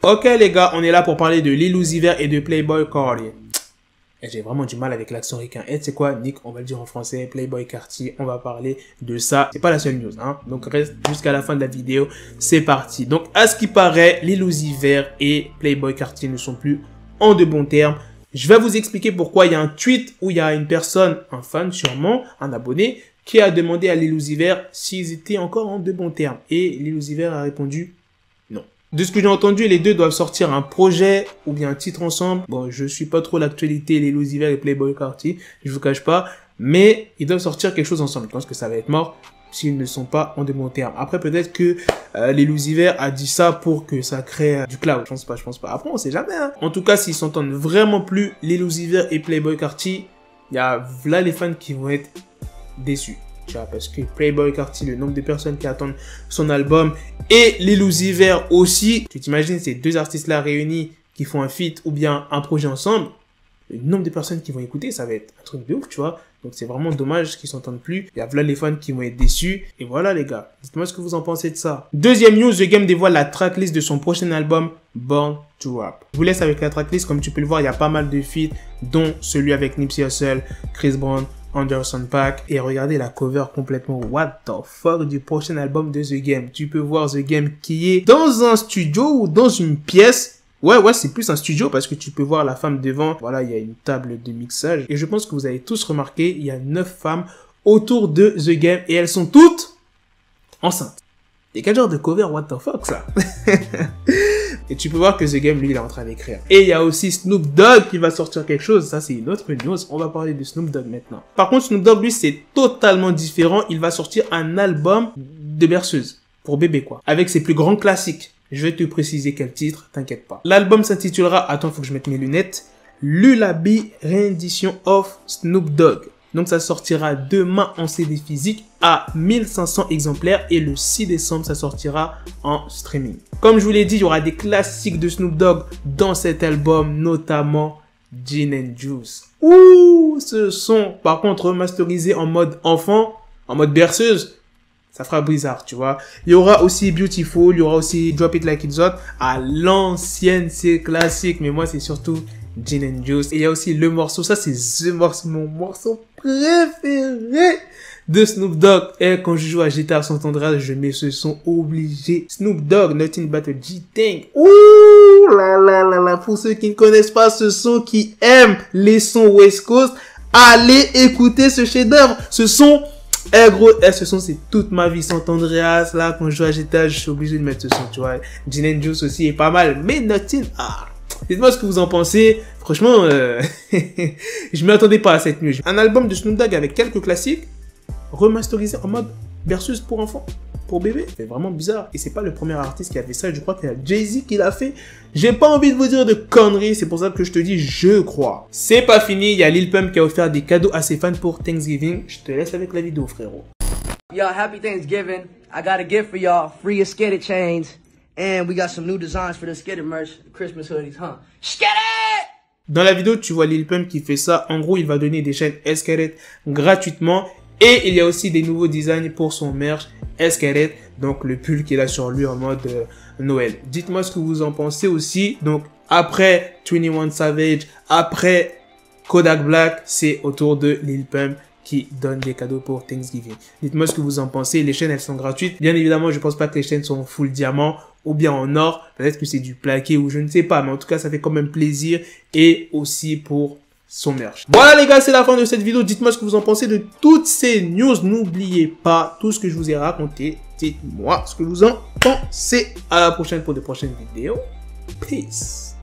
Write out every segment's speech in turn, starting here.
Ok les gars, on est là pour parler de Lil Uzi Vert et de Playboi Carti. J'ai vraiment du mal avec l'accent ricain. Et c'est quoi, Nick? On va le dire en français. Playboi Carti, on va parler de ça. C'est pas la seule news, hein. Donc reste jusqu'à la fin de la vidéo. C'est parti. Donc à ce qui paraît, Lil Uzi Vert et Playboi Carti ne sont plus en de bons termes. Je vais vous expliquer pourquoi. Il y a un tweet où il y a une personne, un fan sûrement, un abonné, qui a demandé à Lil Uzi Vert s'ils étaient encore en de bons termes. Et Lil Uzi Vert a répondu non. De ce que j'ai entendu, les deux doivent sortir un projet ou bien un titre ensemble. Bon, je suis pas trop l'actualité, Lil Uzi Vert et Playboi Carti, je vous cache pas, mais ils doivent sortir quelque chose ensemble. Je pense que ça va être mort s'ils ne sont pas en de bons termes. Après, peut-être que Lil Uzi Vert a dit ça pour que ça crée du cloud. Je pense pas. Après, on sait jamais, hein. En tout cas, s'ils s'entendent vraiment plus, Lil Uzi Vert et Playboi Carti, il y a là les fans qui vont être déçus. Parce que Playboi Carti, le nombre de personnes qui attendent son album, et Lil Uzi Vert aussi. Tu t'imagines ces deux artistes-là réunis qui font un feat ou bien un projet ensemble, le nombre de personnes qui vont écouter, ça va être un truc de ouf, tu vois. Donc c'est vraiment dommage qu'ils s'entendent plus. Il y a là les fans qui vont être déçus. Et voilà les gars, dites-moi ce que vous en pensez de ça. Deuxième news, The Game dévoile la tracklist de son prochain album, Born to Rap. Je vous laisse avec la tracklist, comme tu peux le voir, il y a pas mal de feats, dont celui avec Nipsey Hussle, Chris Brown, Anderson .Paak, et regardez la cover complètement what the fuck du prochain album de The Game. Tu peux voir The Game qui est dans un studio ou dans une pièce. Ouais, c'est plus un studio parce que tu peux voir la femme devant. Voilà, il y a une table de mixage. Et je pense que vous avez tous remarqué, il y a 9 femmes autour de The Game et elles sont toutes enceintes. Et quel genre de cover, what the fuck ça? Et tu peux voir que The Game, lui, il est en train d'écrire. Et il y a aussi Snoop Dogg qui va sortir quelque chose. Ça, c'est une autre news. On va parler de Snoop Dogg maintenant. Par contre, Snoop Dogg, lui, c'est totalement différent. Il va sortir un album de berceuse. Pour bébé, quoi. Avec ses plus grands classiques. Je vais te préciser quel titre, t'inquiète pas. L'album s'intitulera, attends, faut que je mette mes lunettes, Lullaby Rendition of Snoop Dogg. Donc ça sortira demain en CD physique à 1500 exemplaires et le 6 décembre ça sortira en streaming. Comme je vous l'ai dit, il y aura des classiques de Snoop Dogg dans cet album, notamment Gin and Juice. Ouh, ce son par contre remasterisé en mode enfant, en mode berceuse, ça fera bizarre, tu vois. Il y aura aussi Beautiful, il y aura aussi Drop It Like It's Hot. À l'ancienne, c'est classique, mais moi c'est surtout Gin and Juice. Et il y a aussi le morceau, ça c'est mon morceau préféré de Snoop Dogg. Et quand je joue à GTA San Andreas, je mets ce son obligé. Snoop Dogg, Nothing But a G-Thing. Ouh là. Pour ceux qui ne connaissent pas ce son, qui aiment les sons West Coast, allez écouter ce chef-d'œuvre. Ce son, ce son c'est toute ma vie. San Andreas, là quand je joue à GTA, je suis obligé de mettre ce son, tu vois. Gin and Juice aussi est pas mal, mais Nothing, dites-moi ce que vous en pensez. Franchement, je m'y attendais pas à cette news. Un album de Snoop Dogg avec quelques classiques, remasterisé en mode berceuse pour enfants, pour bébé. C'est vraiment bizarre. Et c'est pas le premier artiste qui a fait ça. Je crois qu'il y a Jay-Z qui l'a fait. J'ai pas envie de vous dire de conneries. C'est pour ça que je te dis, je crois. C'est pas fini. Il y a Lil Pump qui a offert des cadeaux à ses fans pour Thanksgiving. Je te laisse avec la vidéo, frérot. Yo, happy Thanksgiving. I got a gift for y'all. Free Skitty chains. And we got some new designs for the Skitty merch, the Christmas hoodies, huh? Skitty! Dans la vidéo, tu vois Lil Pump qui fait ça. En gros, il va donner des chaînes Skitty gratuitement. Et il y a aussi des nouveaux designs pour son merch Skitty. Donc, le pull qu'il a sur lui en mode Noël. Dites-moi ce que vous en pensez aussi. Donc, après 21 Savage, après Kodak Black, c'est au tour de Lil Pump qui donne des cadeaux pour Thanksgiving. Dites-moi ce que vous en pensez. Les chaînes, elles sont gratuites. Bien évidemment, je pense pas que les chaînes sont full diamant ou bien en or. Peut-être que c'est du plaqué ou je ne sais pas. Mais en tout cas, ça fait quand même plaisir. Et aussi pour son merch. Voilà les gars, c'est la fin de cette vidéo. Dites-moi ce que vous en pensez de toutes ces news. N'oubliez pas tout ce que je vous ai raconté. Dites-moi ce que vous en pensez. À la prochaine pour de prochaines vidéos. Peace.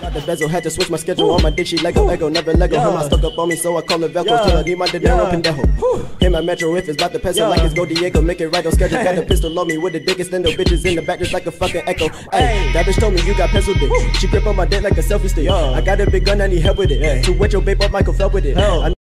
Got the bezel, had to switch my schedule on my dick, she Lego, never Lego. Her mouth stuck up on me, so I call her Velcro. Till I need my dinero pendejo. Hit my metro if it's about to peso, like it's Go Diego, make it right on schedule. Got the pistol on me with the dick, extendo bitches in the back just like a fucking echo. Ay, that bitch told me you got pencil dick. She grip on my dick like a selfie stick. I got a big gun, I need help with it. To wet your babe up, Michael fell with it.